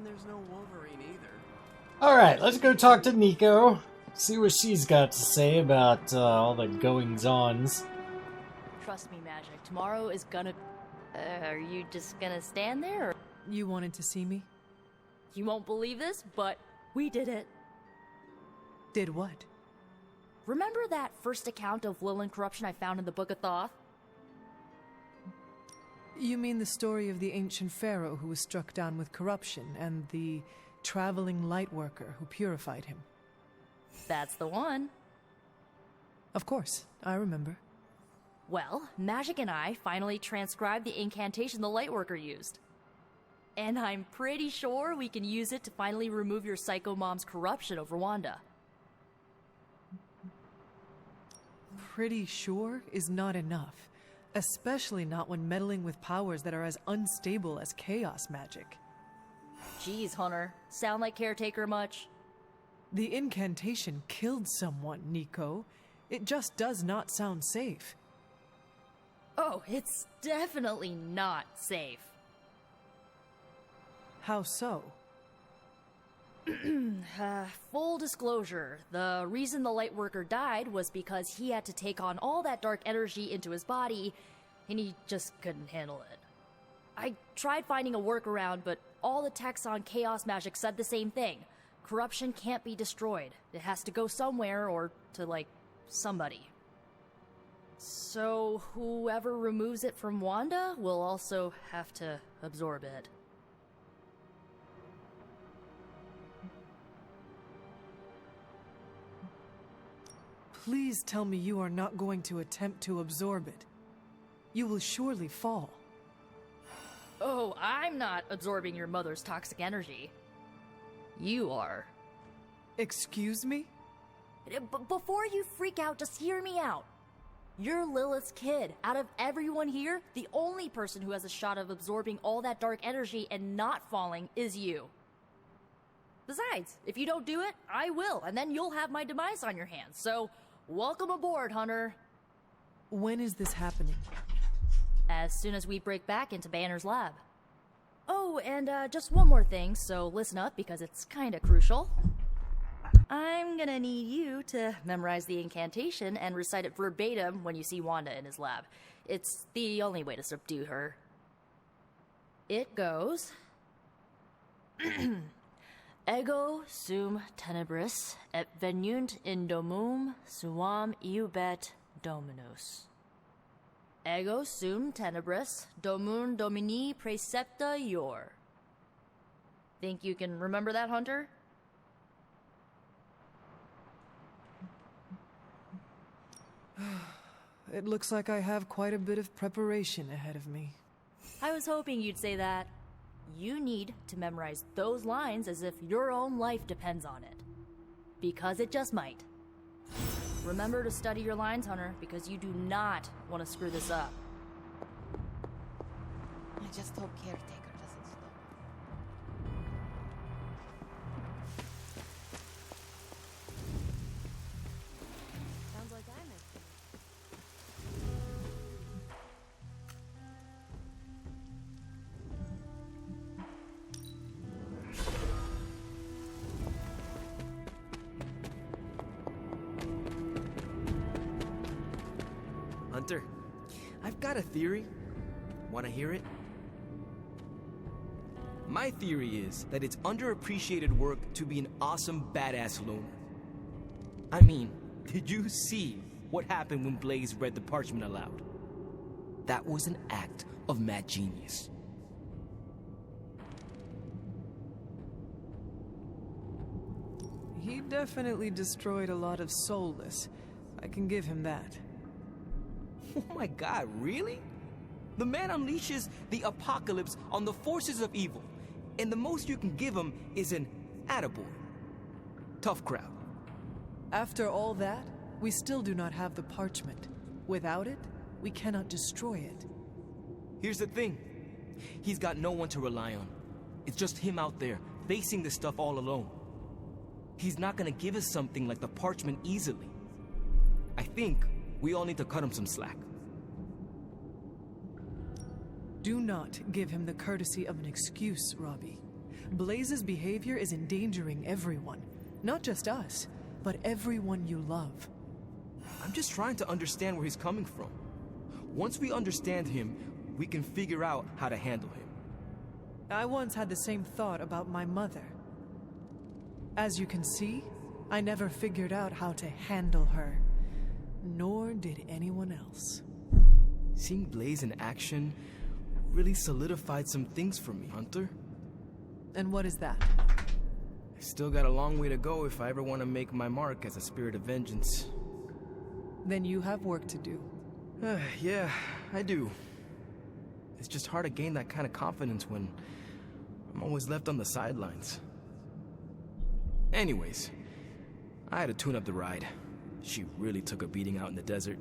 And there's no Wolverine either. Alright, let's go talk to Nico. See what she's got to say about all the goings-ons. Trust me, Magic. Tomorrow is gonna... are you just gonna stand there, or... You wanted to see me? You won't believe this, but we did it. Did what? Remember that first account of Lilin corruption I found in the Book of Thoth? You mean the story of the ancient pharaoh who was struck down with corruption, and the traveling lightworker who purified him? That's the one. Of course, I remember. Well, Magic and I finally transcribed the incantation the lightworker used. And I'm pretty sure we can use it to finally remove your psycho mom's corruption over Wanda. Pretty sure is not enough. Especially not when meddling with powers that are as unstable as chaos magic. Jeez, Hunter. Sound like Caretaker much? The incantation killed someone, Nico. It just does not sound safe. Oh, it's definitely not safe. How so? Full disclosure, the reason the Lightworker died was because he had to take on all that dark energy into his body, and he just couldn't handle it. I tried finding a workaround, but all the texts on Chaos Magic said the same thing. Corruption can't be destroyed. It has to go somewhere, or to, like, somebody. So, whoever removes it from Wanda will also have to absorb it. Please tell me you are not going to attempt to absorb it. You will surely fall. Oh, I'm not absorbing your mother's toxic energy. You are. Excuse me? Before you freak out, just hear me out. You're Lilith's kid. Out of everyone here, the only person who has a shot of absorbing all that dark energy and not falling is you. Besides, if you don't do it, I will, and then you'll have my demise on your hands. So, welcome aboard, Hunter. When is this happening? As soon as we break back into Banner's lab. Oh, and just one more thing, so listen up because it's kinda crucial. I'm gonna need you to memorize the incantation and recite it verbatim when you see Wanda in his lab. It's the only way to subdue her. It goes... Ego sum tenebris et venunt in domum suam iubet dominus. Ego sum tenebris domum domini praecepta ior. Think you can remember that, Hunter? It looks like I have quite a bit of preparation ahead of me. I was hoping you'd say that. You need to memorize those lines as if your own life depends on it. Because it just might. Remember to study your lines, Hunter, because you do not want to screw this up. I just hope Caretaker doesn't stop. Sounds like I missed it. Hunter, I've got a theory. Want to hear it? My theory is that it's underappreciated work to be an awesome badass loner. I mean, did you see what happened when Blaze read the parchment aloud? That was an act of mad genius. He definitely destroyed a lot of soulless. I can give him that. Oh my god, really? The man unleashes the apocalypse on the forces of evil, and the most you can give him is an attaboy. Tough crowd. After all that, we still do not have the parchment. Without it, we cannot destroy it. Here's the thing. He's got no one to rely on. It's just him out there, facing this stuff all alone. He's not gonna give us something like the parchment easily. I think we all need to cut him some slack. Do not give him the courtesy of an excuse, Robbie. Blaze's behavior is endangering everyone. Not just us, but everyone you love. I'm just trying to understand where he's coming from. Once we understand him, we can figure out how to handle him. I once had the same thought about my mother. As you can see, I never figured out how to handle her. Nor did anyone else. Seeing Blaze in action really solidified some things for me, Hunter. And what is that? I still got a long way to go if I ever want to make my mark as a spirit of vengeance. Then you have work to do. Yeah, I do. It's just hard to gain that kind of confidence when I'm always left on the sidelines. Anyways, I had to tune up the ride. She really took a beating out in the desert.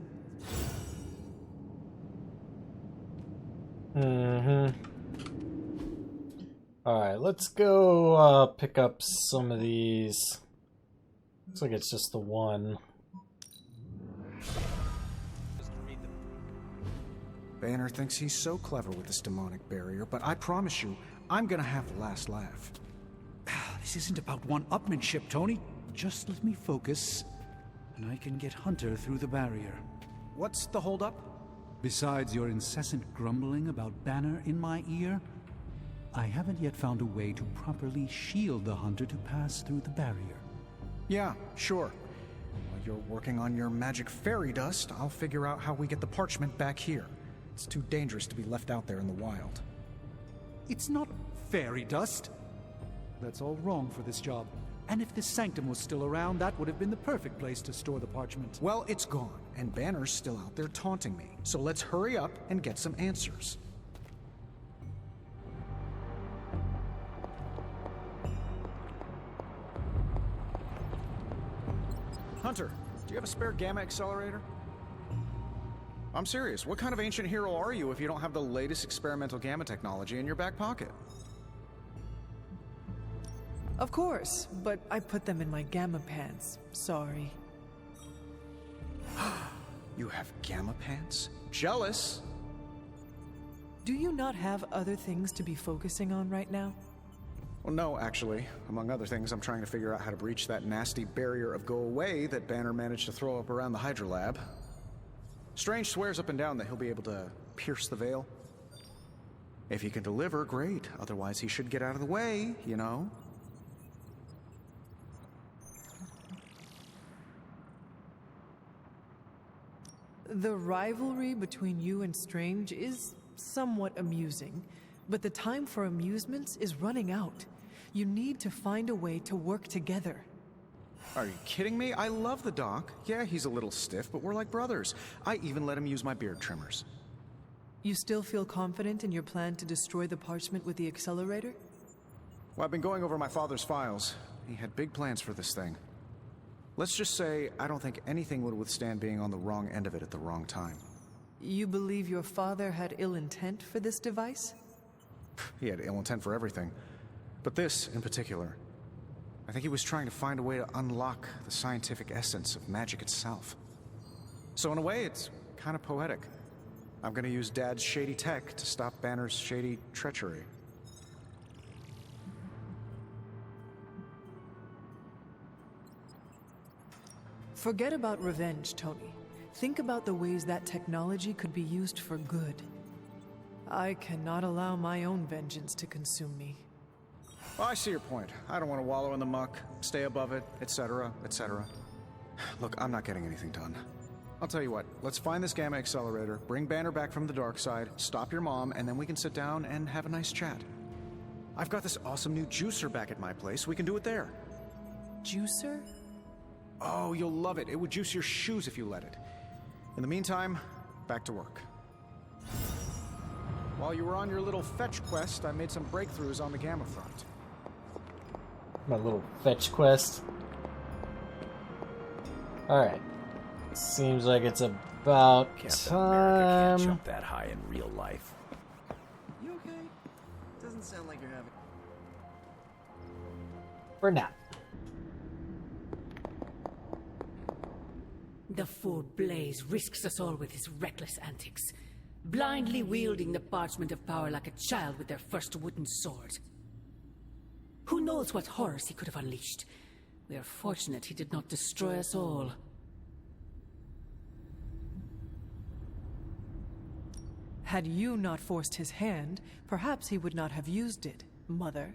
Alright, let's go pick up some of these. Looks like it's just the one. Banner thinks he's so clever with this demonic barrier, but I promise you, I'm gonna have the last laugh. This isn't about one-upmanship, Tony. Just let me focus, and I can get Hunter through the barrier. What's the holdup? Besides your incessant grumbling about Banner in my ear, I haven't yet found a way to properly shield the Hunter to pass through the barrier. Yeah, sure. While you're working on your magic fairy dust, I'll figure out how we get the parchment back here. It's too dangerous to be left out there in the wild. It's not fairy dust. That's all wrong for this job. And if this sanctum was still around, that would have been the perfect place to store the parchment. Well, it's gone, and Banner's still out there taunting me. So let's hurry up and get some answers. Hunter, do you have a spare gamma accelerator? I'm serious. What kind of ancient hero are you if you don't have the latest experimental gamma technology in your back pocket? Of course, but I put them in my gamma pants. Sorry. You have gamma pants? Jealous? Do you not have other things to be focusing on right now? Well, no, actually. Among other things, I'm trying to figure out how to breach that nasty barrier of go away that Banner managed to throw up around the Hydra lab. Strange swears up and down that he'll be able to pierce the veil. If he can deliver, great. Otherwise, he should get out of the way, you know? The rivalry between you and Strange is somewhat amusing, but the time for amusements is running out. You need to find a way to work together. Are you kidding me? I love the Doc. Yeah, he's a little stiff, but we're like brothers. I even let him use my beard trimmers. You still feel confident in your plan to destroy the parchment with the accelerator? Well, I've been going over my father's files. He had big plans for this thing. Let's just say I don't think anything would withstand being on the wrong end of it at the wrong time. You believe your father had ill intent for this device? He had ill intent for everything. But this, in particular. I think he was trying to find a way to unlock the scientific essence of magic itself. So in a way, it's kind of poetic. I'm gonna use Dad's shady tech to stop Banner's shady treachery. Forget about revenge, Tony. Think about the ways that technology could be used for good. I cannot allow my own vengeance to consume me. Well, I see your point. I don't want to wallow in the muck, stay above it, etc., etc. Look, I'm not getting anything done. I'll tell you what, let's find this gamma accelerator, bring Banner back from the dark side, stop your mom, and then we can sit down and have a nice chat. I've got this awesome new juicer back at my place. We can do it there. Juicer? Oh, you'll love it. It would juice your shoes if you let it. In the meantime, back to work. While you were on your little fetch quest, I made some breakthroughs on the gamma front. My little fetch quest. Alright. Seems like it's about Captain America can't time. jump that high in real life. You okay? Doesn't sound like you're having... For now. The fool Blaze risks us all with his reckless antics, blindly wielding the parchment of power like a child with their first wooden sword. Who knows what horrors he could have unleashed? We are fortunate he did not destroy us all. Had you not forced his hand, perhaps he would not have used it, Mother.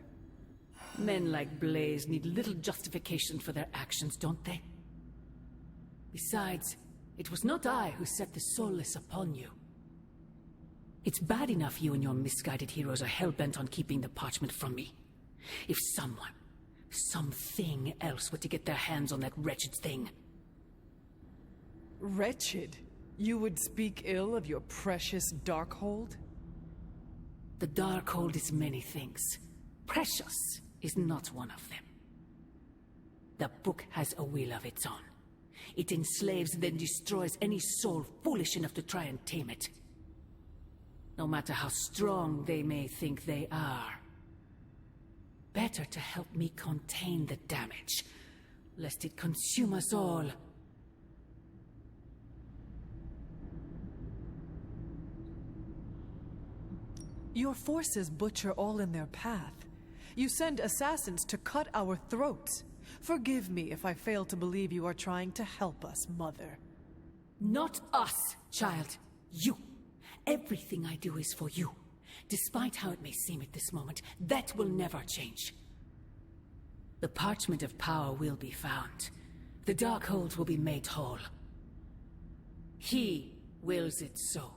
Men like Blaze need little justification for their actions, don't they? Besides, it was not I who set the Soulless upon you. It's bad enough you and your misguided heroes are hell-bent on keeping the parchment from me. If someone, something else were to get their hands on that wretched thing. Wretched? You would speak ill of your precious Darkhold? The Darkhold is many things. Precious is not one of them. The book has a will of its own. It enslaves, then destroys any soul foolish enough to try and tame it. No matter how strong they may think they are. Better to help me contain the damage, lest it consume us all. Your forces butcher all in their path. You send assassins to cut our throats. Forgive me if I fail to believe you are trying to help us, Mother. Not us, child. You. Everything I do is for you. Despite how it may seem at this moment, that will never change. The Parchment of Power will be found. The Darkhold will be made whole. He wills it so.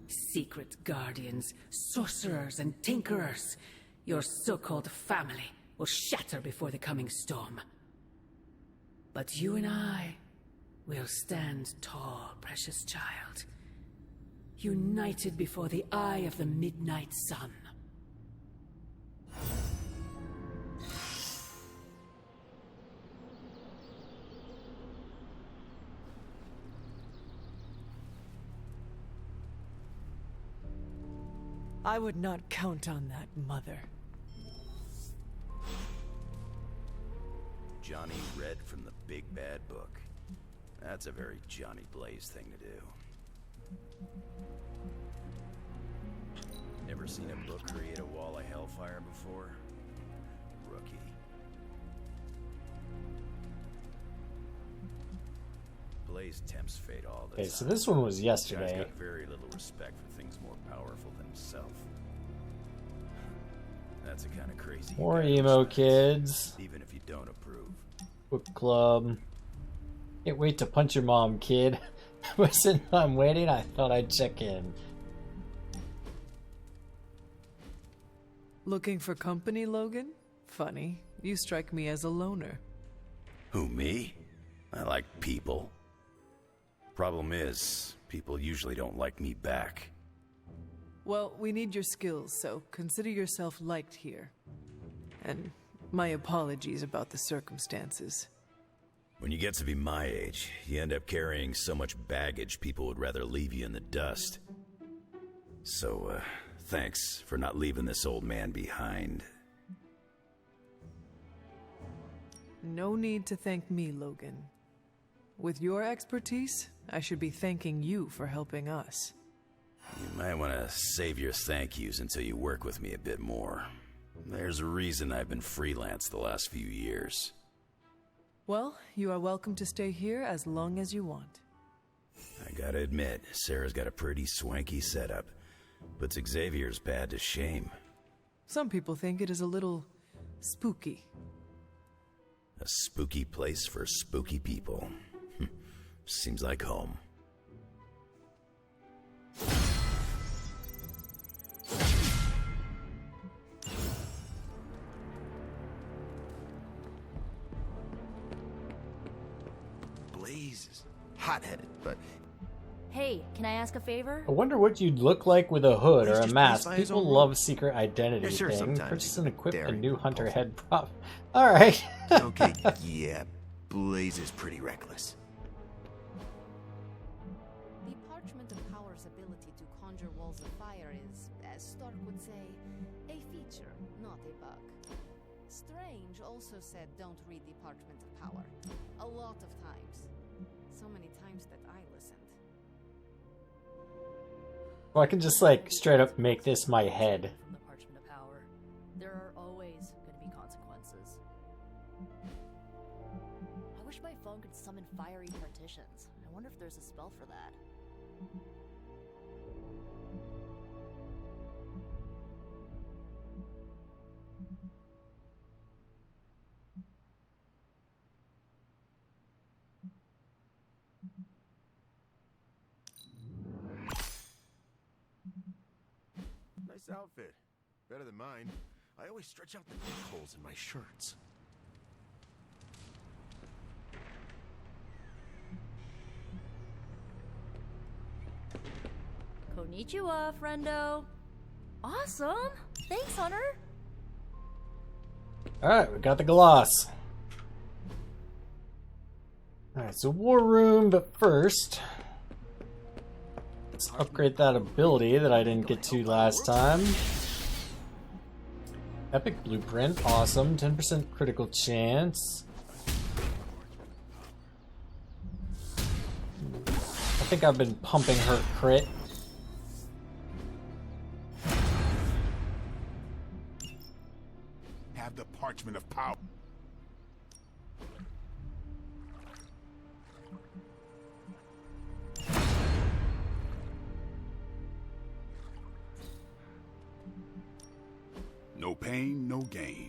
Secret guardians, sorcerers, and tinkerers, your so-called family will shatter before the coming storm. But you and I will stand tall, precious child. United before the eye of the midnight sun. I would not count on that, Mother. Johnny read from the big bad book. That's a very Johnny Blaze thing to do. Never seen a book create a wall of hellfire before? Rookie. Blaze tempts fate all the time. Okay, so this one was yesterday. Johnny's got very little respect for things more powerful than himself. That's the kind of crazy. More emo kids. Even if you don't approve. Book club. Can't wait to punch your mom, kid. Listen, I'm waiting. I thought I'd check in. Looking for company, Logan? Funny. You strike me as a loner. Who, me? I like people. Problem is, people usually don't like me back. Well, we need your skills, so consider yourself liked here. And my apologies about the circumstances. When you get to be my age, you end up carrying so much baggage people would rather leave you in the dust. So, thanks for not leaving this old man behind. No need to thank me, Logan. With your expertise, I should be thanking you for helping us. You might want to save your thank yous until you work with me a bit more. There's a reason I've been freelance the last few years. Well, you are welcome to stay here as long as you want. I gotta admit, Sarah's got a pretty swanky setup. Puts Xavier's pad to shame. Some people think it is a little spooky. A spooky place for spooky people. Seems like home. Blaze is hot-headed, but... Hey, can I ask a favor? I wonder what you'd look like with a hood or Blaze a just mask. plays by his People own love rules. secret identity Yeah, sure, thing. sometimes Purchase and equip a daring new and hunter impulsive. head prop. Alright. Okay, yeah, Blaze is pretty reckless. The Parchment of Power's ability to conjure walls of fire is, as Stark would say, a feature, not a bug. Strange also said don't read the Parchment of Power. A lot of times. So many times that I listened. Well, I can just like straight up make this my head. From the Parchment of Power. There are always going to be consequences. I wish my phone could summon fiery partitions. I wonder if there's a spell for that. Nice outfit. Better than mine. I always stretch out the holes in my shirts. Konnichiwa, friendo. Awesome! Thanks, Hunter! Alright, we got the gloss. Alright, so war room, but first, let's upgrade that ability that I didn't get to last time. Epic Blueprint, awesome. 10% critical chance. I think I've been pumping her crit. Have the parchment of power. No pain, no gain.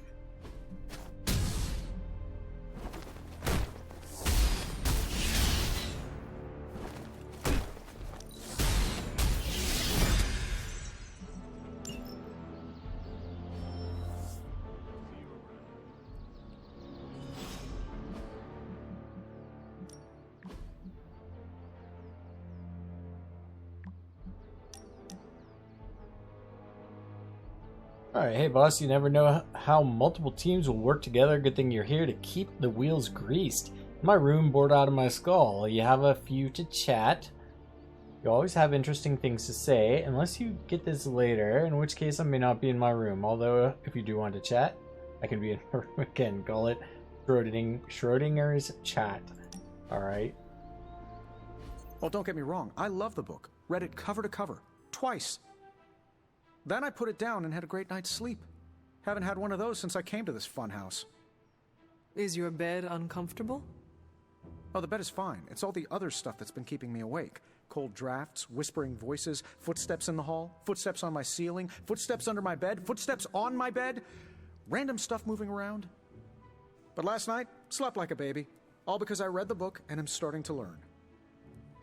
Alright, hey boss, you never know how multiple teams will work together. Good thing you're here to keep the wheels greased. In my room, bored out of my skull. You have a few to chat. You always have interesting things to say, unless you get this later, in which case I may not be in my room. Although, if you do want to chat, I can be in my room again. Call it Schrodinger's chat. Alright. Well, don't get me wrong. I love the book. Read it cover to cover. Twice. Then I put it down and had a great night's sleep. Haven't had one of those since I came to this fun house. Is your bed uncomfortable? Oh, the bed is fine. It's all the other stuff that's been keeping me awake. Cold drafts, whispering voices, footsteps in the hall, footsteps on my ceiling, footsteps under my bed, footsteps on my bed, random stuff moving around. But last night, slept like a baby. All because I read the book and am starting to learn.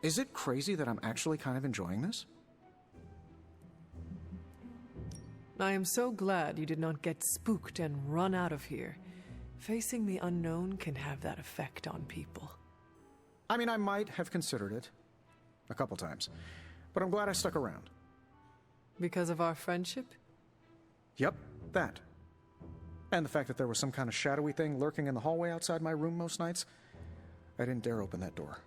Is it crazy that I'm actually kind of enjoying this? I am so glad you did not get spooked and run out of here. Facing the unknown can have that effect on people. I mean, I might have considered it. A couple times. But I'm glad I stuck around. Because of our friendship? Yep, that. And the fact that there was some kind of shadowy thing lurking in the hallway outside my room most nights. I didn't dare open that door.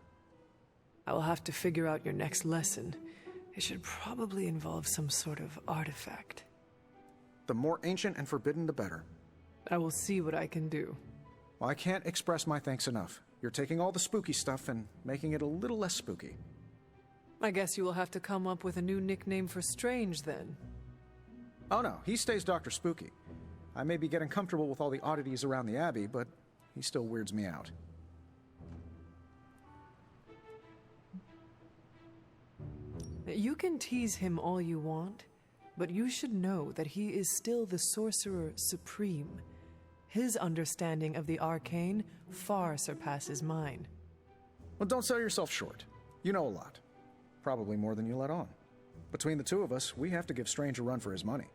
I will have to figure out your next lesson. It should probably involve some sort of artifact. The more ancient and forbidden, the better. I will see what I can do. Well, I can't express my thanks enough. You're taking all the spooky stuff and making it a little less spooky. I guess you will have to come up with a new nickname for Strange, then. Oh no, he stays Dr. Spooky. I may be getting comfortable with all the oddities around the Abbey, but he still weirds me out. You can tease him all you want, but you should know that he is still the Sorcerer Supreme. His understanding of the arcane far surpasses mine. Well, don't sell yourself short. You know a lot. Probably more than you let on. Between the two of us, we have to give Strange a run for his money.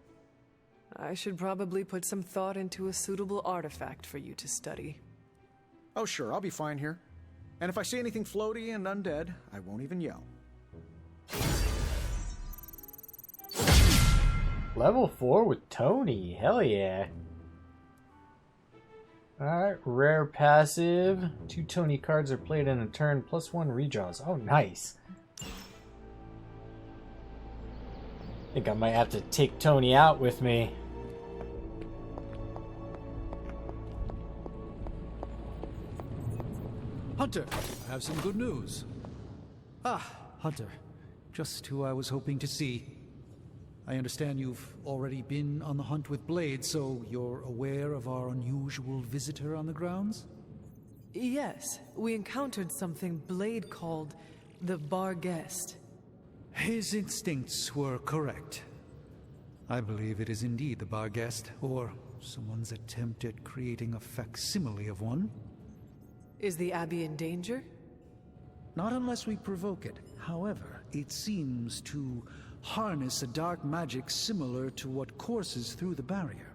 I should probably put some thought into a suitable artifact for you to study. Oh sure, I'll be fine here. And if I see anything floaty and undead, I won't even yell. Level 4 with Tony. Hell yeah. Alright, rare passive. 2 Tony cards are played in a turn, plus 1 redraws. Oh, nice. I think I might have to take Tony out with me. Hunter, I have some good news. Ah, Hunter. Just who I was hoping to see. I understand you've already been on the hunt with Blade, so you're aware of our unusual visitor on the grounds? Yes, we encountered something Blade called the Barghest. His instincts were correct. I believe it is indeed the Barghest, or someone's attempt at creating a facsimile of one. Is the Abbey in danger? Not unless we provoke it. However, it seems to harness a dark magic similar to what courses through the barrier.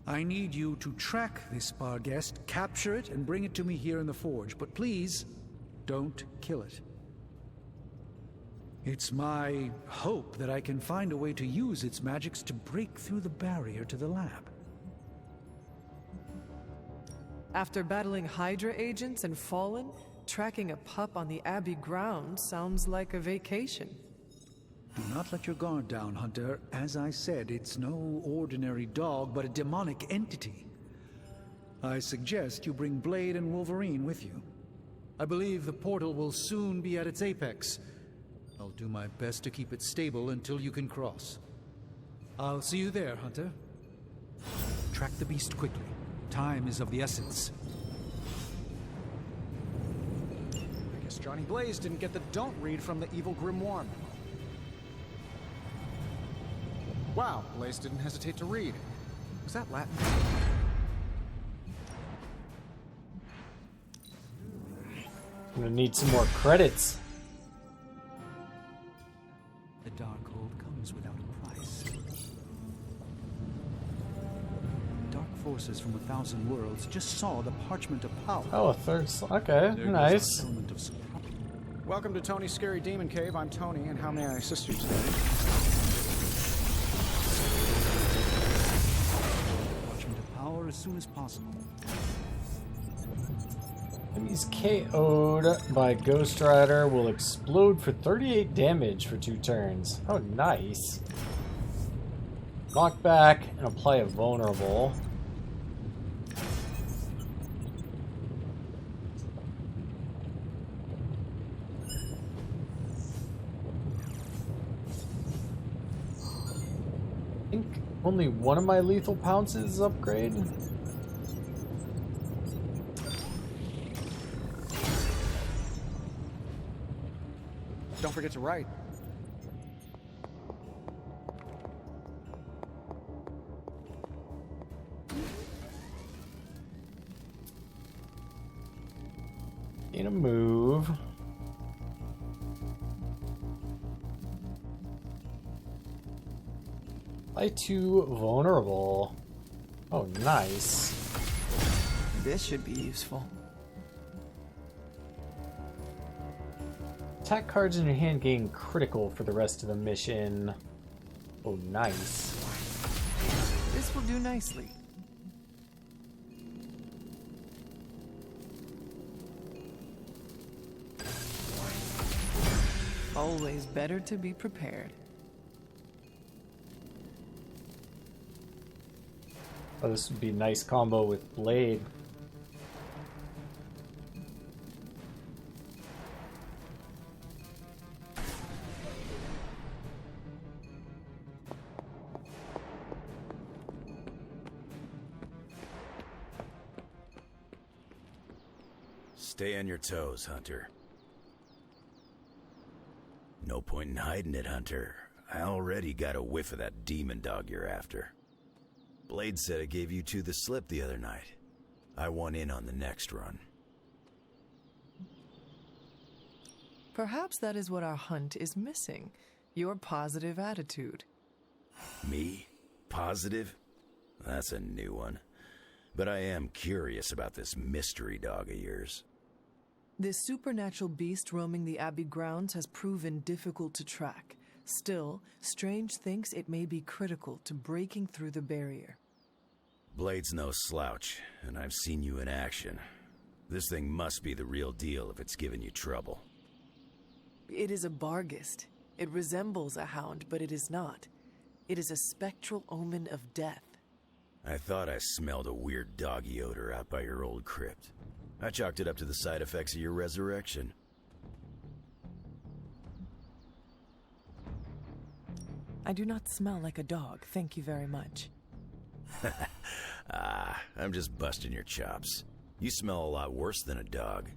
I need you to track this Barghest, capture it, and bring it to me here in the forge. But please, don't kill it. It's my hope that I can find a way to use its magics to break through the barrier to the lab. After battling Hydra agents and Fallen, tracking a pup on the Abbey grounds sounds like a vacation. Do not let your guard down, Hunter. As I said, it's no ordinary dog, but a demonic entity. I suggest you bring Blade and Wolverine with you. I believe the portal will soon be at its apex. I'll do my best to keep it stable until you can cross. I'll see you there, Hunter. Track the beast quickly. Time is of the essence. I guess Johnny Blaze didn't get the don't read from the evil grimoire. Wow, Blaze didn't hesitate to read. Was that Latin? I'm gonna need some more credits. The Darkhold comes without a price. Dark forces from 1,000 worlds just saw the Parchment of Power. Oh, a third. Okay, nice. Welcome to Tony's Scary Demon Cave. I'm Tony, and how may I assist you today? Parchment of Power as soon as possible. Enemies KO'd by Ghost Rider will explode for 38 damage for 2 turns. Oh, nice. Knock back and apply a vulnerable. I think only one of my lethal pounces is upgraded. Don't forget to write. In a move. Play 2 vulnerable. Oh, nice. This should be useful. Attack cards in your hand gain critical for the rest of the mission. Oh, nice. This will do nicely. Always better to be prepared. Oh, this would be a nice combo with Blade. Stay on your toes, Hunter. No point in hiding it, Hunter. I already got a whiff of that demon dog you're after. Blade said it gave you two the slip the other night. I want in on the next run. Perhaps that is what our hunt is missing. Your positive attitude. Me? Positive? That's a new one. But I am curious about this mystery dog of yours. This supernatural beast roaming the Abbey grounds has proven difficult to track. Still, Strange thinks it may be critical to breaking through the barrier. Blade's no slouch, and I've seen you in action. This thing must be the real deal if it's giving you trouble. It is a Barghest. It resembles a hound, but it is not. It is a spectral omen of death. I thought I smelled a weird doggy odor out by your old crypt. I chalked it up to the side effects of your resurrection. I do not smell like a dog, thank you very much. I'm just busting your chops. You smell a lot worse than a dog.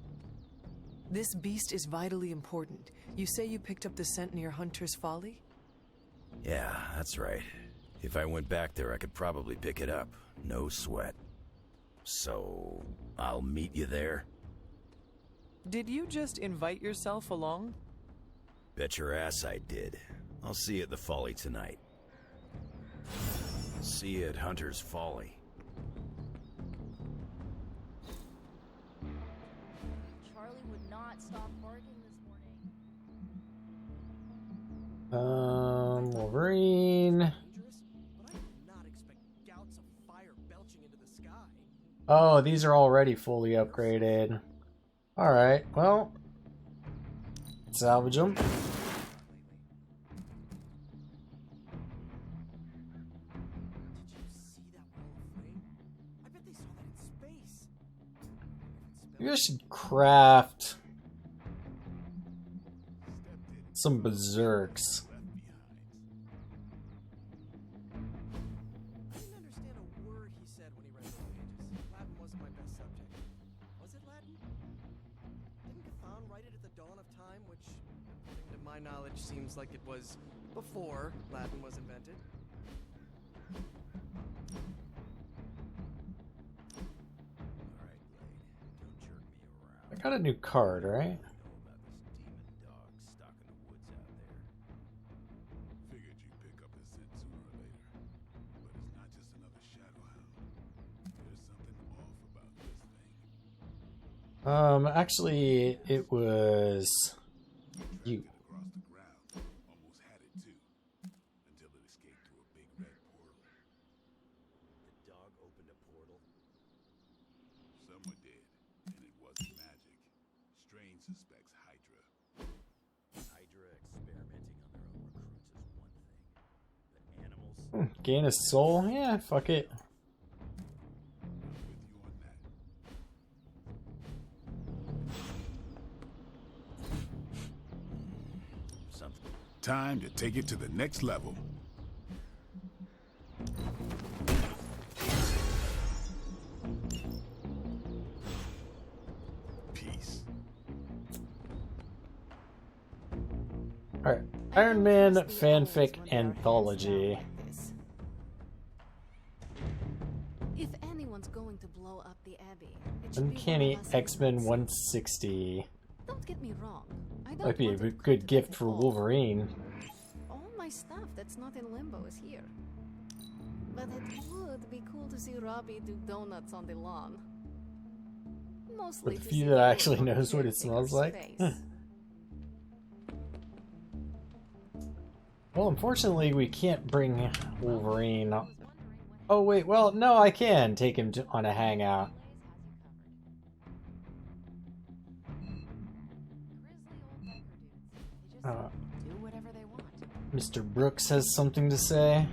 This beast is vitally important. You say you picked up the scent near Hunter's Folly? Yeah, that's right. If I went back there, I could probably pick it up. No sweat. So, I'll meet you there? Did you just invite yourself along? Bet your ass I did. I'll see you at the Folly tonight. See you at Hunter's Folly. Charlie would not stop barking this morning. Wolverine. Oh, these are already fully upgraded. Alright, well. Salvage them. Maybe I should craft some berserks. I didn't understand a word he said when he read the pages. Latin wasn't my best subject. Was it Latin? Didn't Cthon write it at the dawn of time, which, according to my knowledge, seems like it was before Latin was invented? I got a new card, right? Actually, it was you. The dog opened a portal. Someone did, and it wasn't magic. Strange suspects Hydra. Hydra experimenting on their own recruits is one thing, but animals... Gain a soul? Yeah, fuck it. Time to take it to the next level. Peace. Alright. Iron Man fanfic anthology. If anyone's going to blow up the Abbey, it should Uncanny be one of us X-Men humans. 160. Don't get me wrong. I don't Might be a want it good to gift be for all. Wolverine. All my stuff that's not in Limbo is here. But it would be cool to see Robbie do donuts on the lawn. Mostly With the to few see that the actually look on knows what it Caretaker's smells like. face. Well, unfortunately, we can't bring Wolverine. Oh wait, well, no, I can take him on a hangout. Do whatever they want. Mr. Brooks has something to say.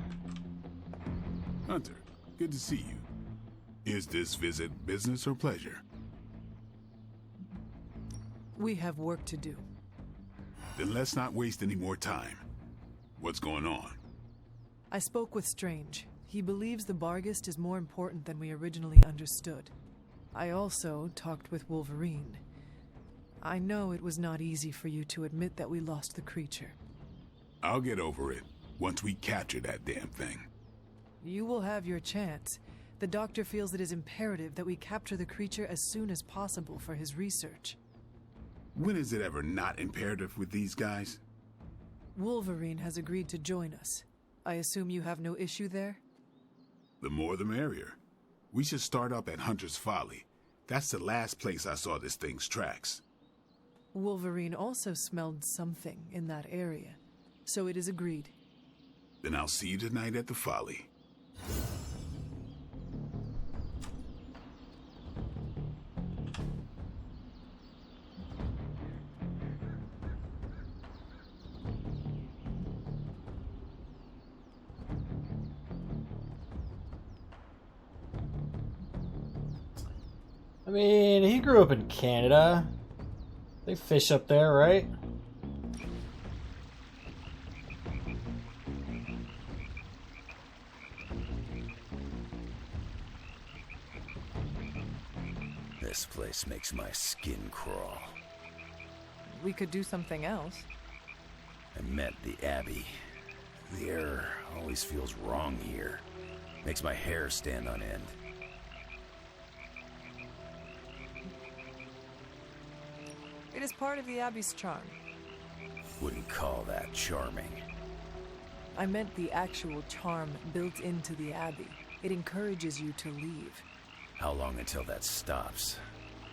Hunter, good to see you. Is this visit business or pleasure? We have work to do. Then let's not waste any more time. What's going on? I spoke with Strange. He believes the Barghest is more important than we originally understood. I also talked with Wolverine. I know it was not easy for you to admit that we lost the creature. I'll get over it once we capture that damn thing. You will have your chance. The doctor feels it is imperative that we capture the creature as soon as possible for his research. When is it ever not imperative with these guys? Wolverine has agreed to join us. I assume you have no issue there? The more the merrier. We should start up at Hunter's Folly. That's the last place I saw this thing's tracks. Wolverine also smelled something in that area, so it is agreed. Then I'll see you tonight at the Folly. I mean, he grew up in Canada. They fish up there, right? This place makes my skin crawl. We could do something else. I met the Abbey. The air always feels wrong here. Makes my hair stand on end. It is part of the Abbey's charm. Wouldn't call that charming. I meant the actual charm built into the Abbey. It encourages you to leave. How long until that stops?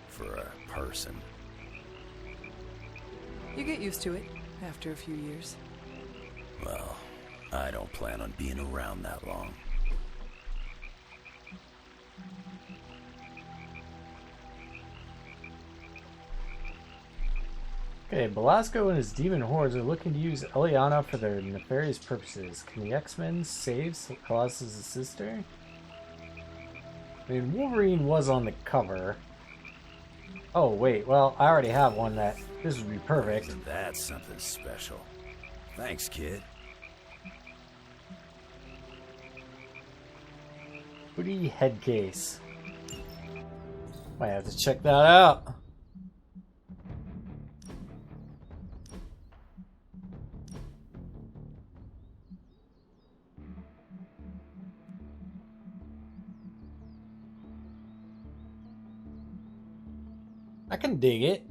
For a person? You get used to it after a few years. Well, I don't plan on being around that long. Okay, Belasco and his demon hordes are looking to use Eliana for their nefarious purposes. Can the X-Men save Colossus' sister? I mean, Wolverine was on the cover. Oh, wait, well, I already have one that this would be perfect. Isn't that something special? Thanks, kid. Hoodie head case. Might have to check that out. I can dig it.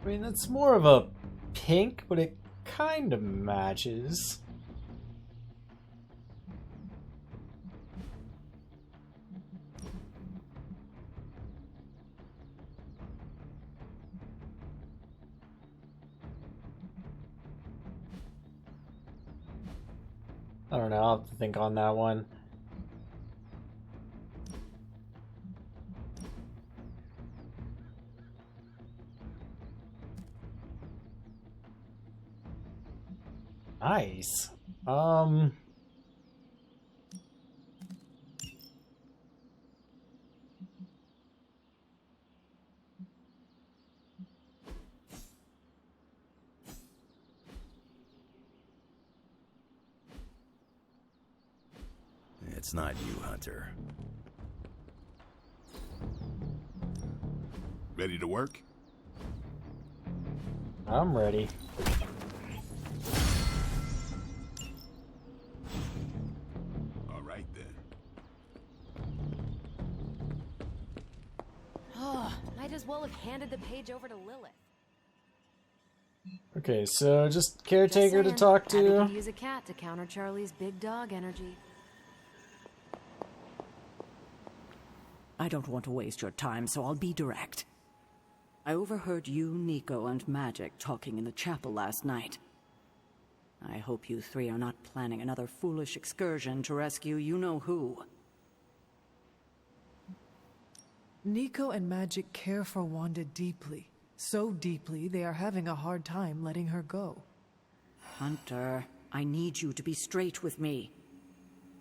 I mean, it's more of a pink, but it kind of matches. I don't know, I'll have to think on that one. Nice. It's not you, Hunter. Ready to work? I'm ready. All right, then. Oh, might as well have handed the page over to Lilith. Okay, so just caretaker to Just saying, talk Abby to. could use a cat to counter Charlie's big dog energy. I don't want to waste your time, so I'll be direct. I overheard you, Nico, and Magic talking in the chapel last night. I hope you three are not planning another foolish excursion to rescue you-know-who. Nico and Magic care for Wanda deeply. So deeply, they are having a hard time letting her go. Hunter, I need you to be straight with me.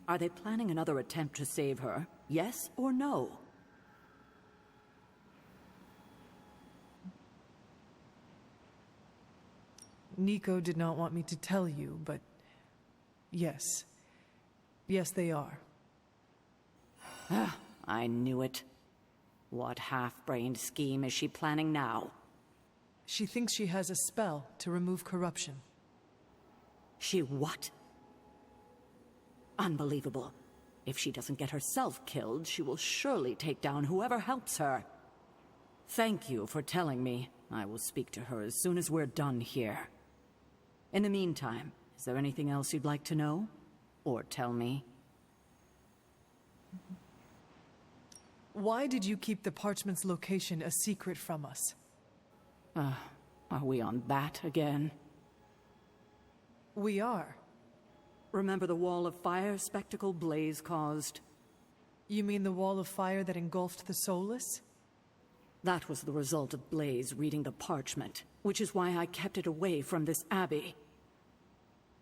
Are they planning another attempt to save her? Yes or no? Nico did not want me to tell you, but yes. Yes, they are. I knew it. What half-brained scheme is she planning now? She thinks she has a spell to remove corruption. She what? Unbelievable. If she doesn't get herself killed, she will surely take down whoever helps her. Thank you for telling me. I will speak to her as soon as we're done here. In the meantime, is there anything else you'd like to know? Or tell me? Why did you keep the parchment's location a secret from us? Are we on that again? We are. Remember the wall of fire spectacle Blaze caused? You mean the wall of fire that engulfed the Soulless? That was the result of Blaze reading the parchment, which is why I kept it away from this abbey.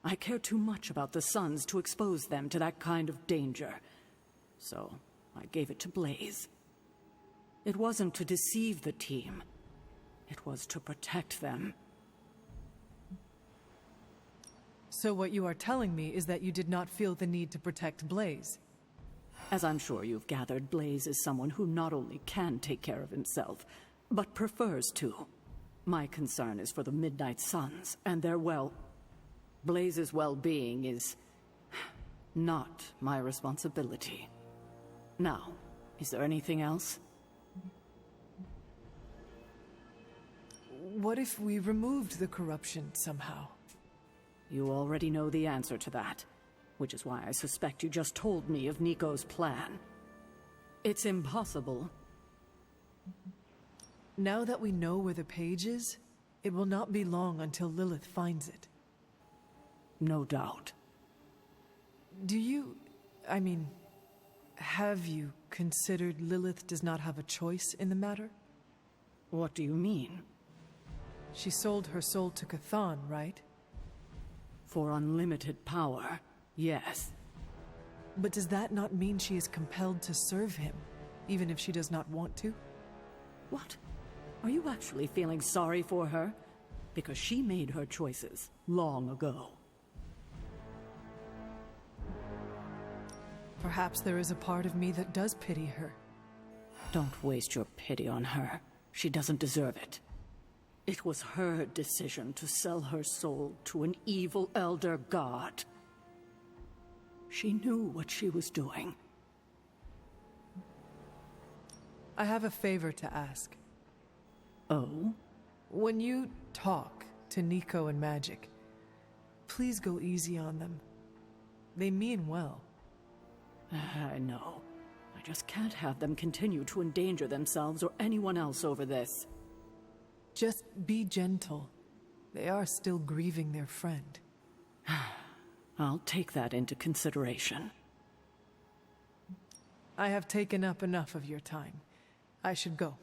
I care too much about the Sons to expose them to that kind of danger, so I gave it to Blaze. It wasn't to deceive the team. It was to protect them. So what you are telling me is that you did not feel the need to protect Blaze? As I'm sure you've gathered, Blaze is someone who not only can take care of himself, but prefers to. My concern is for the Midnight Suns, and their Blaze's well-being is not my responsibility. Now, is there anything else? What if we removed the corruption somehow? You already know the answer to that, which is why I suspect you just told me of Nico's plan. It's impossible. Now that we know where the page is, it will not be long until Lilith finds it. No doubt. Have you considered Lilith does not have a choice in the matter? What do you mean? She sold her soul to Cthon, right? For unlimited power, yes. But does that not mean she is compelled to serve him, even if she does not want to? What? Are you actually feeling sorry for her? Because she made her choices long ago. Perhaps there is a part of me that does pity her. Don't waste your pity on her. She doesn't deserve it. It was her decision to sell her soul to an evil elder god. She knew what she was doing. I have a favor to ask. Oh? When you talk to Nico and Magic, please go easy on them. They mean well. I know. I just can't have them continue to endanger themselves or anyone else over this. Just be gentle. They are still grieving their friend. I'll take that into consideration. I have taken up enough of your time. I should go.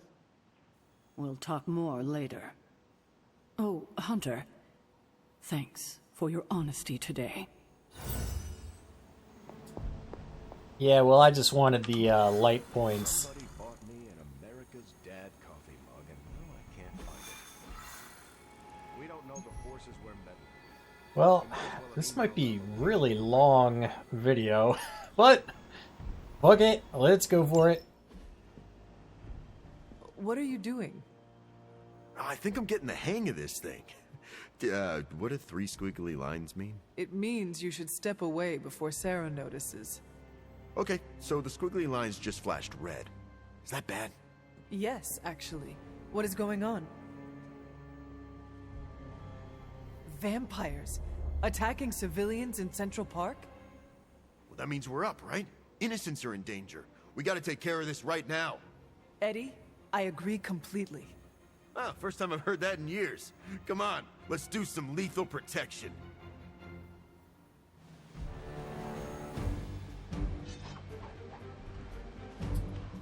We'll talk more later. Oh, Hunter. Thanks for your honesty today. Yeah, well, I just wanted the light points. Somebody bought me an America's Dad coffee mug, and now I can't find it. We don't know the forces we're met with. Well, this might be really long video, but okay, let's go for it. What are you doing? I think I'm getting the hang of this thing. What do 3 squiggly lines mean? It means you should step away before Sarah notices. Okay, so the squiggly lines just flashed red. Is that bad? Yes, actually. What is going on? Vampires attacking civilians in Central Park? Well, that means we're up, right? Innocents are in danger. We gotta take care of this right now. Eddie, I agree completely. Ah, first time I've heard that in years. Come on, let's do some lethal protection.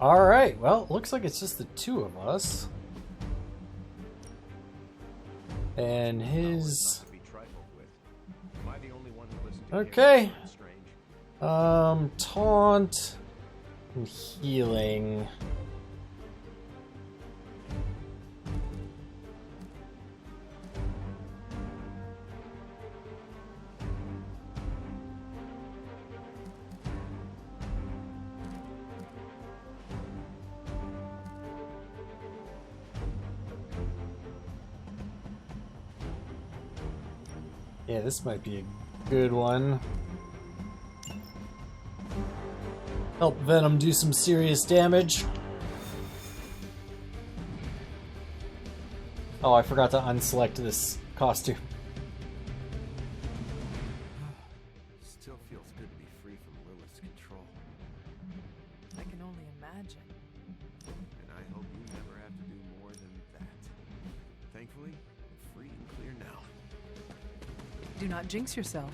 Alright, well, looks like it's just the two of us. And his... Okay. Taunt and healing. Yeah, this might be a good one. Help Venom do some serious damage. Oh, I forgot to unselect this costume. Still feels good to be free from Lilith's control. I can only imagine. And I hope you never have to do more than that. Thankfully, I'm free and clear now. Do not jinx yourself.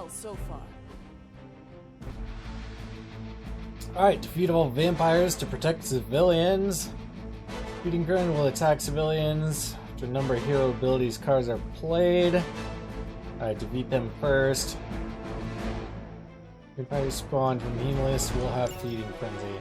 well so far. Alright, defeat all vampires to protect civilians. Feeding Ground will attack civilians after a number of hero abilities cards are played. Alright, defeat them first. Vampires spawn from Heamless will have Feeding Frenzy.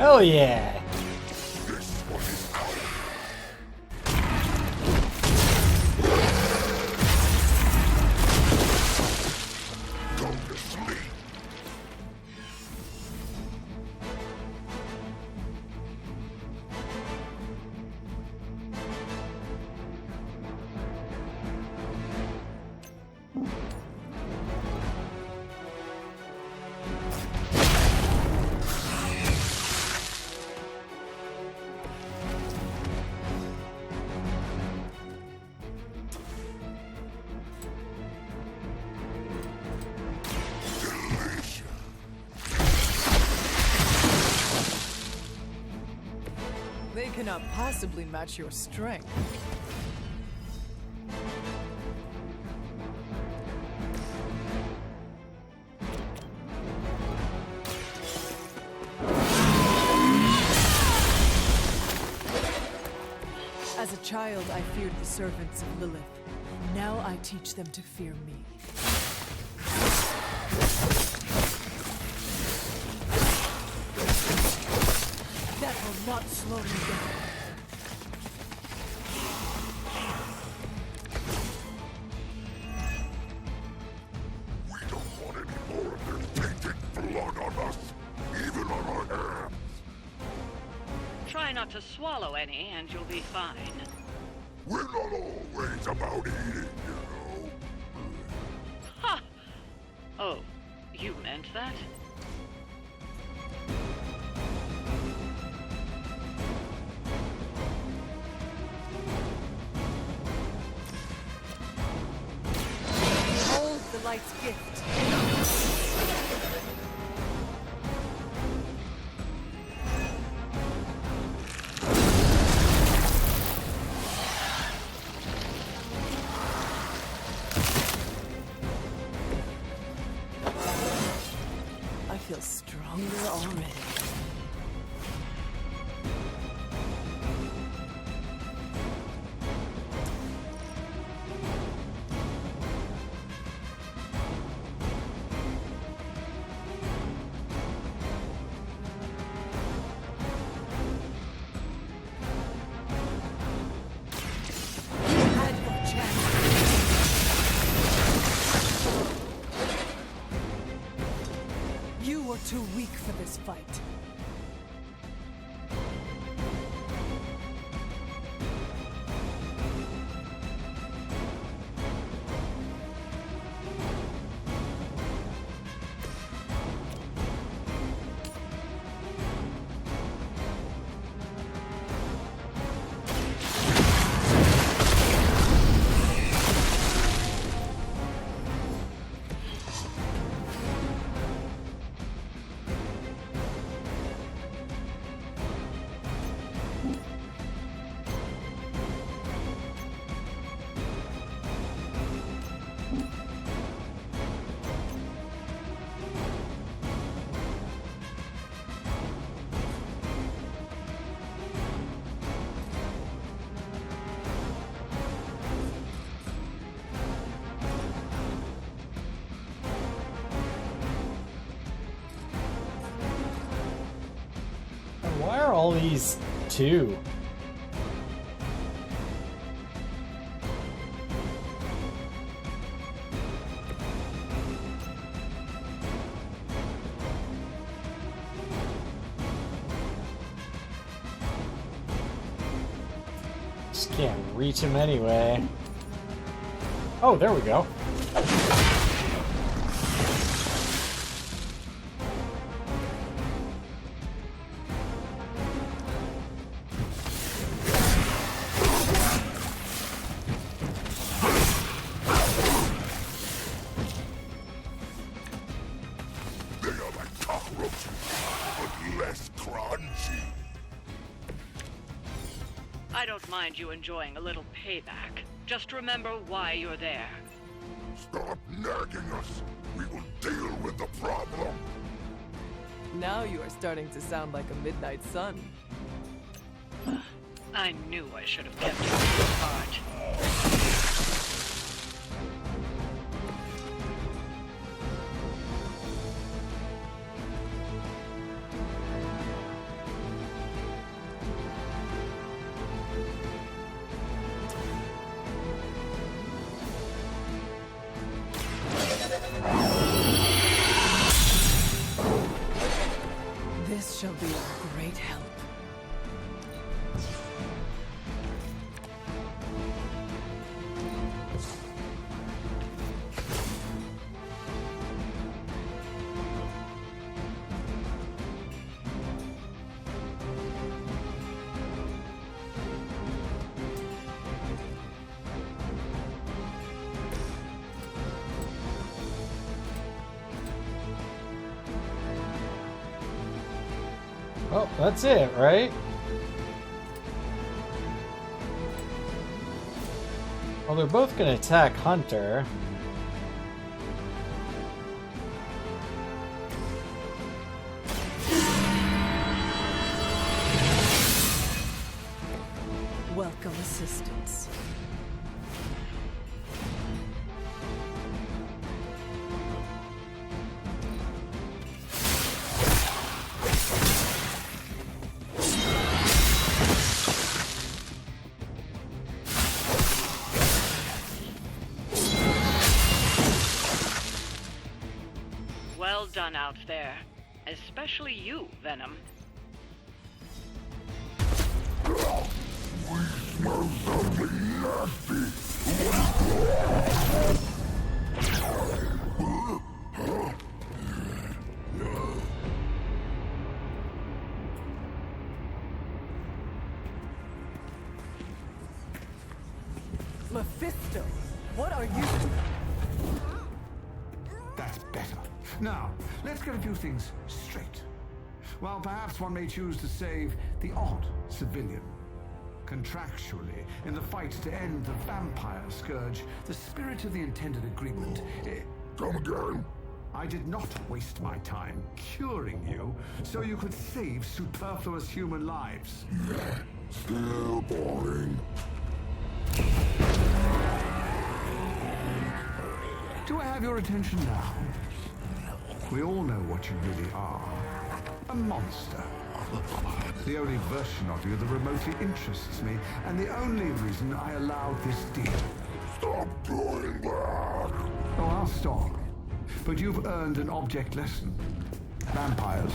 Oh yeah! They cannot possibly match your strength. As a child, I feared the servants of Lilith. Now I teach them to fear me. That will not slow me down. We don't want any more of their tainted blood on us, even on our hands. Try not to swallow any, and you'll be fine. We're not always about eating, you know. Ha! Oh, you meant that? Behold the light's gift. I feel stronger already. You were too weak for this fight. Why are all these two? Just can't reach him anyway. Oh, there we go. They are like cockroaches, but less crunchy. I don't mind you enjoying a little payback. Just remember why you're there. Stop nagging us. We will deal with the problem. Now you are starting to sound like a midnight sun. I knew I should have kept you apart. This shall be a great help. Well, that's it, right? Well, they're both gonna attack Hunter. Welcome assistance. Well done out there. Especially you, Venom. Smell something nasty. Mephisto, what are you? That's better. Now, let's get a few things straight. Well, perhaps one may choose to save the odd civilian. Contractually, in the fight to end the vampire scourge, the spirit of the intended agreement... Come again? I did not waste my time curing you so you could save superfluous human lives. Still boring. Do I have your attention now? We all know what you really are. A monster. The only version of you that remotely interests me, and the only reason I allowed this deal. Stop doing that! Oh, I'll stop. But you've earned an object lesson. Vampires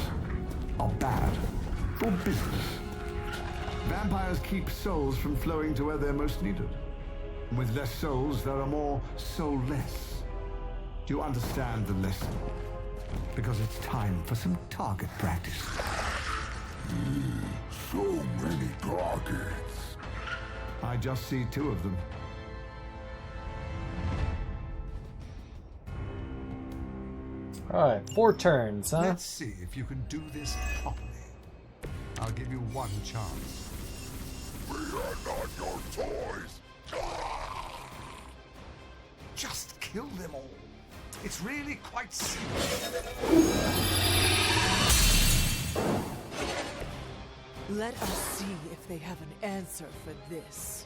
are bad for business. Vampires keep souls from flowing to where they're most needed. With less souls, there are more soulless. Do you understand the lesson? Because it's time for some target practice. So many targets. I just see two of them. Alright, 4 turns, huh? Let's see if you can do this properly. I'll give you one chance. We are not your toys. Just kill them all. It's really quite simple. Let us see if they have an answer for this.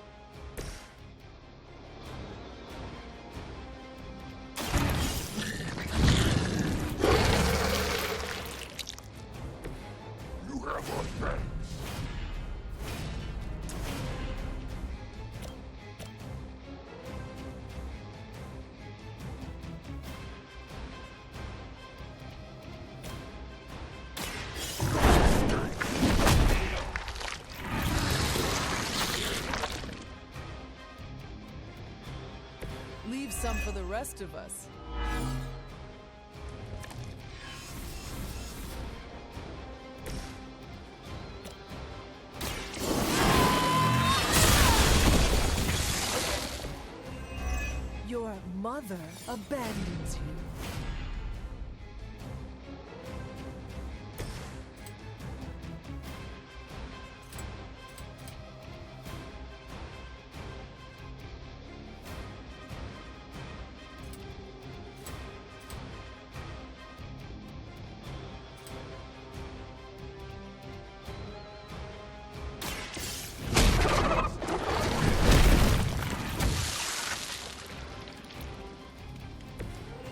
You have our thanks. for the rest of us. Your mother abandons you.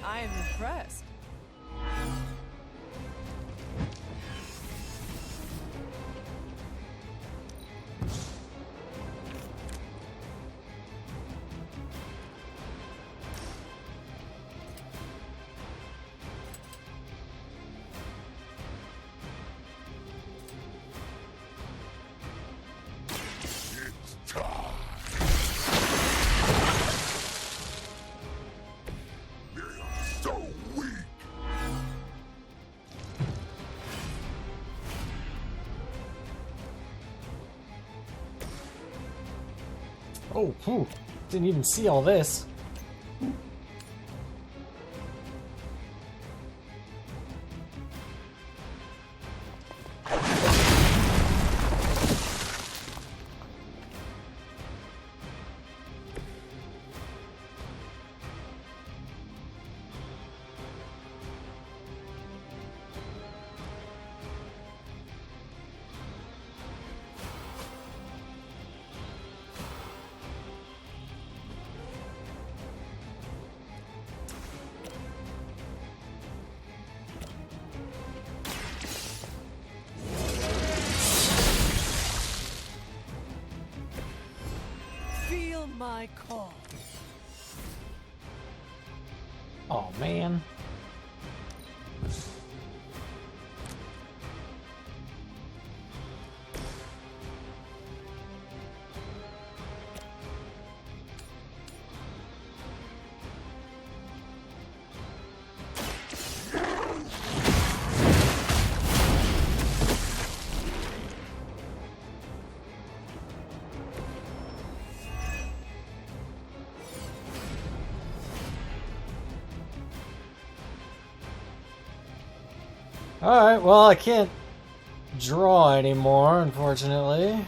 I am impressed. It's time. So weak. Oh, phew. Didn't even see all this. Feel my call. Oh, man. Alright, well, I can't draw anymore, unfortunately.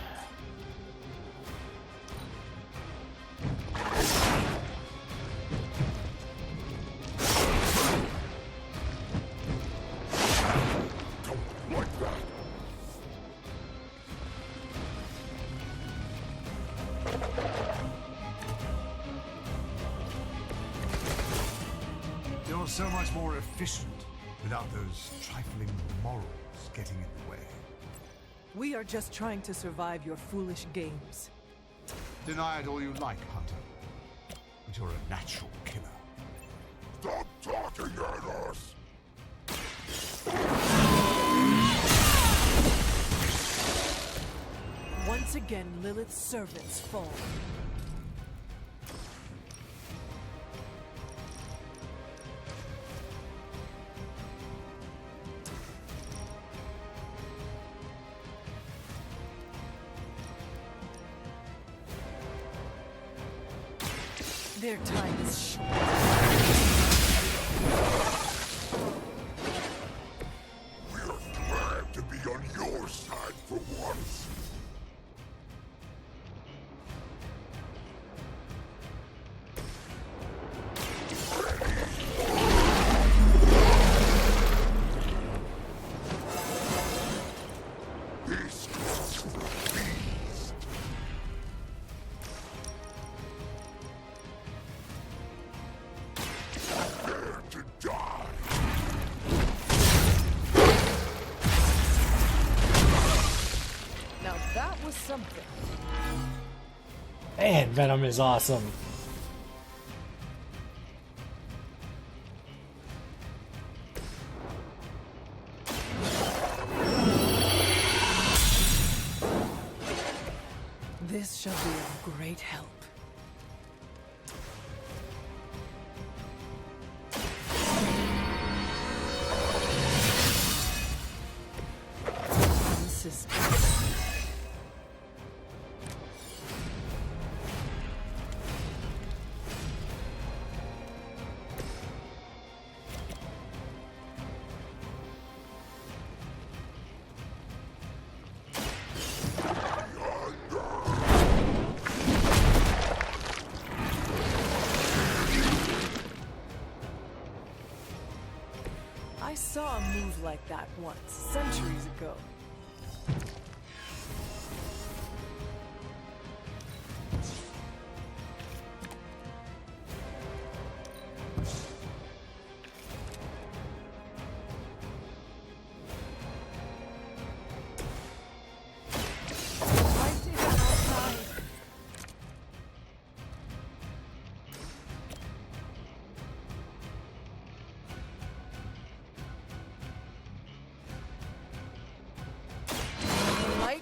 You're so much more efficient without those trifling morals getting in the way. We are just trying to survive your foolish games. Deny it all you like, Hunter. But you're a natural killer. Stop talking at us! Once again, Lilith's servants fall. Their time is short. We're glad to be on your side for once. This calls for a feast. Prepare to die. Now that was something. Man, Venom is awesome. This shall be of great help. saw a move like that once, centuries ago.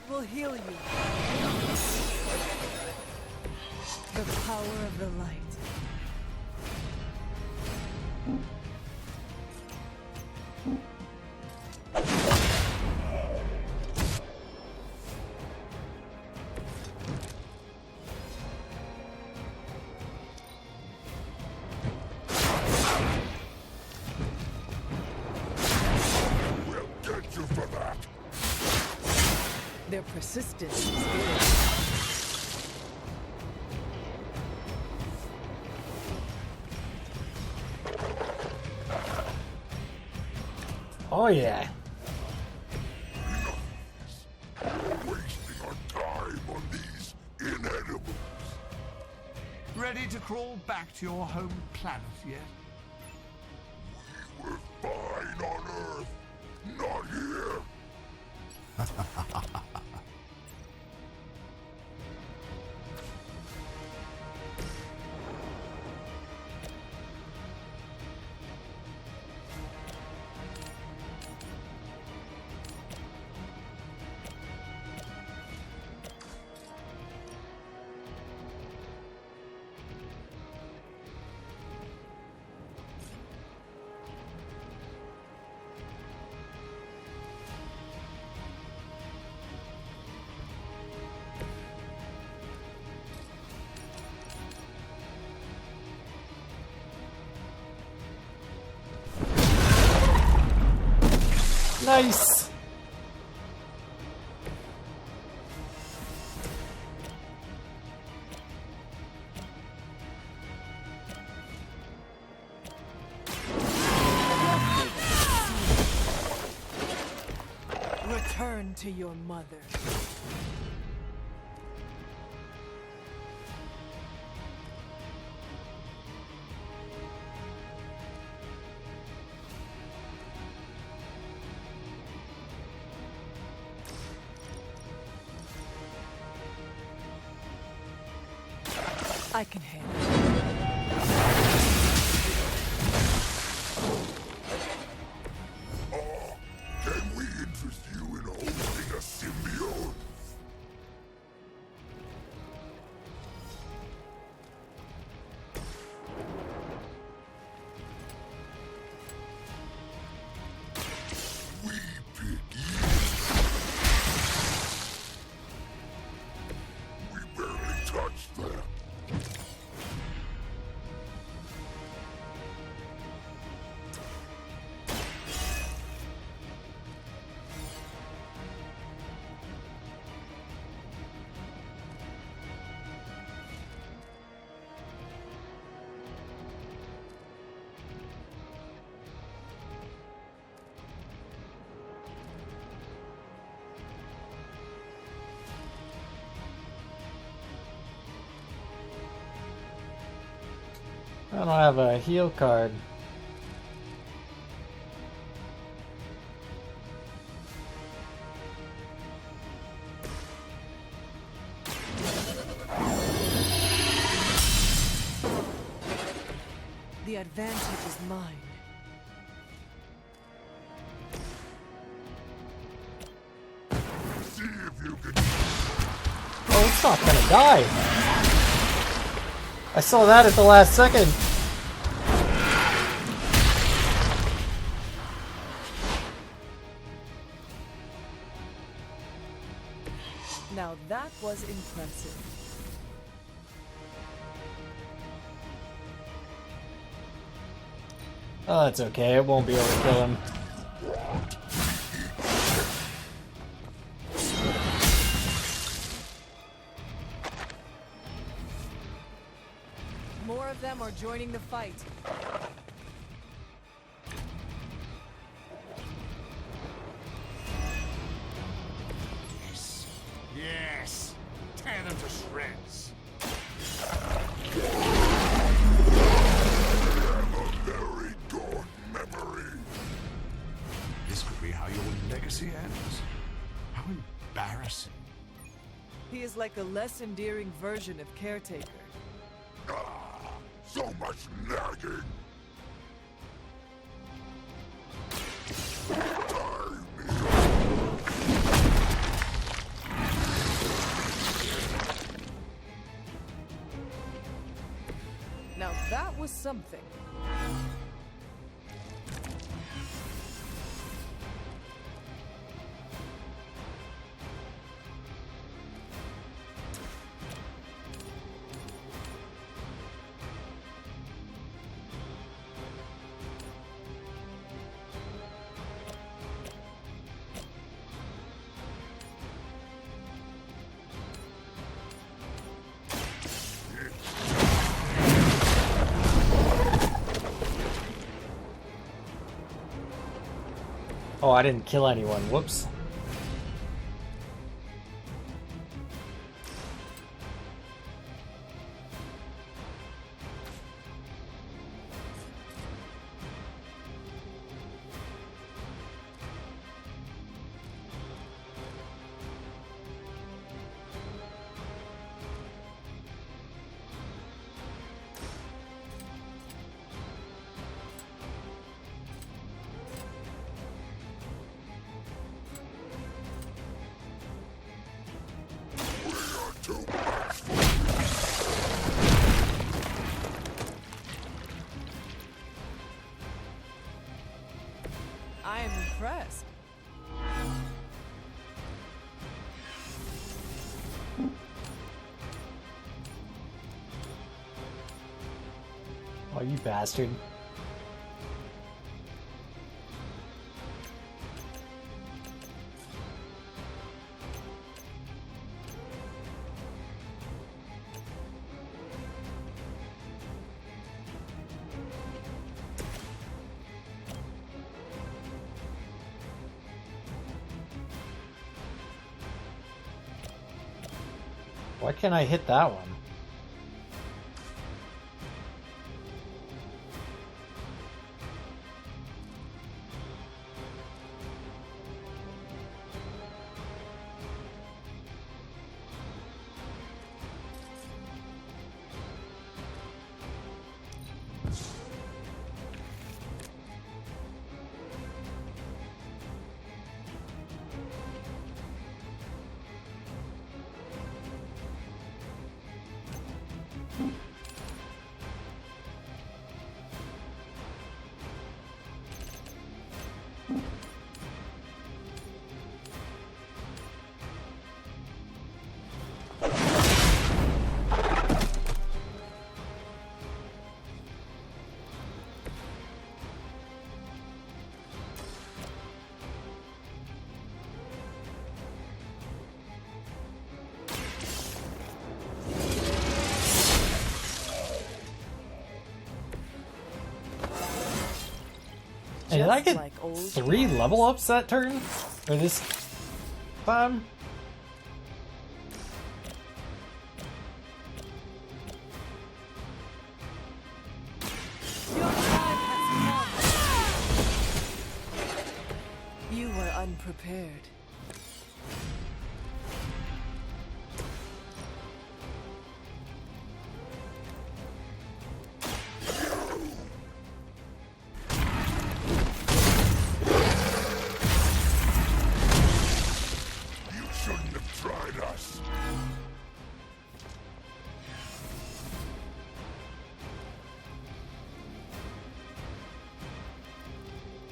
Will heal you. The power of the light. We'll get you for that. Their persistence is good. Oh yeah. Wasting our time on these inedibles. Ready to crawl back to your home planet yet? We're fine on Earth, not here. Nice. Return to your mother. I can handle it. Can we interest you in hosting a symbiote? We pick you. We barely touched them. I don't have a heal card. The advantage is mine. See if you can. Oh, it's not gonna die. I saw that at the last second. Now that was impressive. Oh, that's okay. It won't be able to kill him. More of them are joining the fight. Yes. Tear them to shreds. Very dark memory. This could be how your legacy ends. How embarrassing. He is like a less endearing version of Caretaker. So much nagging. Now that was something. Oh, I didn't kill anyone. Whoops. I am impressed. Oh, you bastard. Why can't I hit that one? Hey, did I get like old 3 level ups that turn? Or this time? Your time has come. You were unprepared.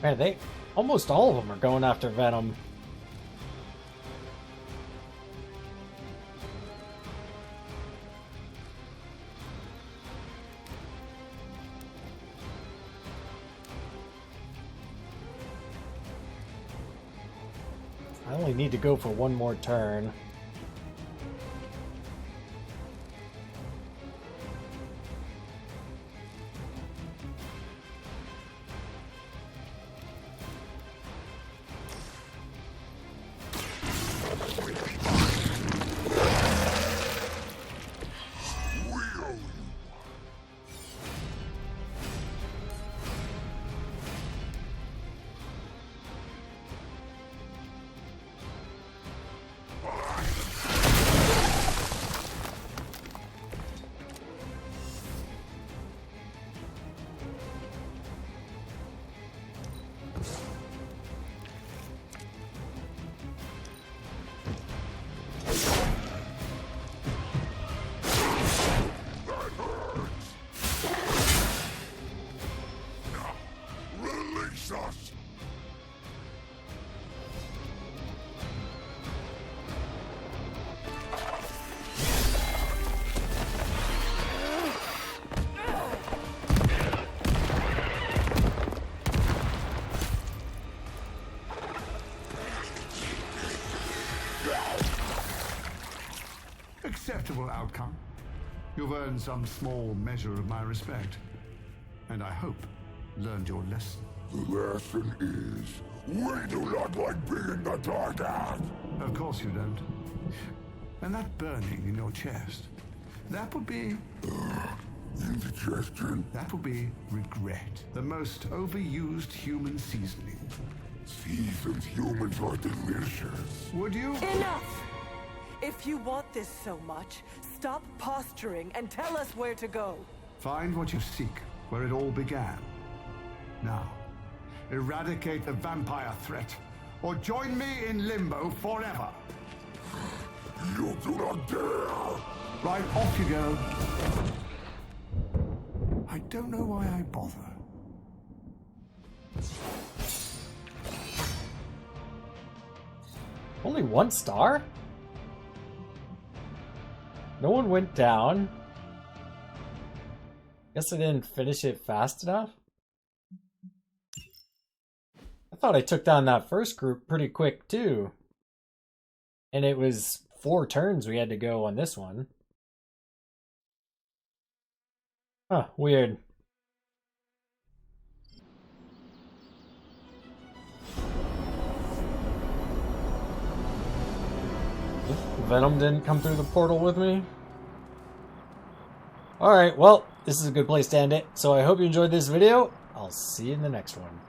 Man, they almost all of them are going after Venom. I only need to go for one more turn. acceptable outcome. You've earned some small measure of my respect. And I hope learned your lesson. The lesson is, we do not like being in the dark out. Of course you don't. And that burning in your chest, that would be... indigestion. That would be regret. The most overused human seasoning. Seasoned humans are delicious. Would you? Enough! If you want this so much, stop posturing and tell us where to go. Find what you seek, where it all began. Now, eradicate the vampire threat, or join me in limbo forever. You do not dare! Right, off you go. I don't know why I bother. Only 1 star? No one went down. Guess I didn't finish it fast enough. I thought I took down that first group pretty quick too. And it was 4 turns we had to go on this one. Huh, weird. Venom didn't come through the portal with me. Alright, well, this is a good place to end it. So I hope you enjoyed this video. I'll see you in the next one.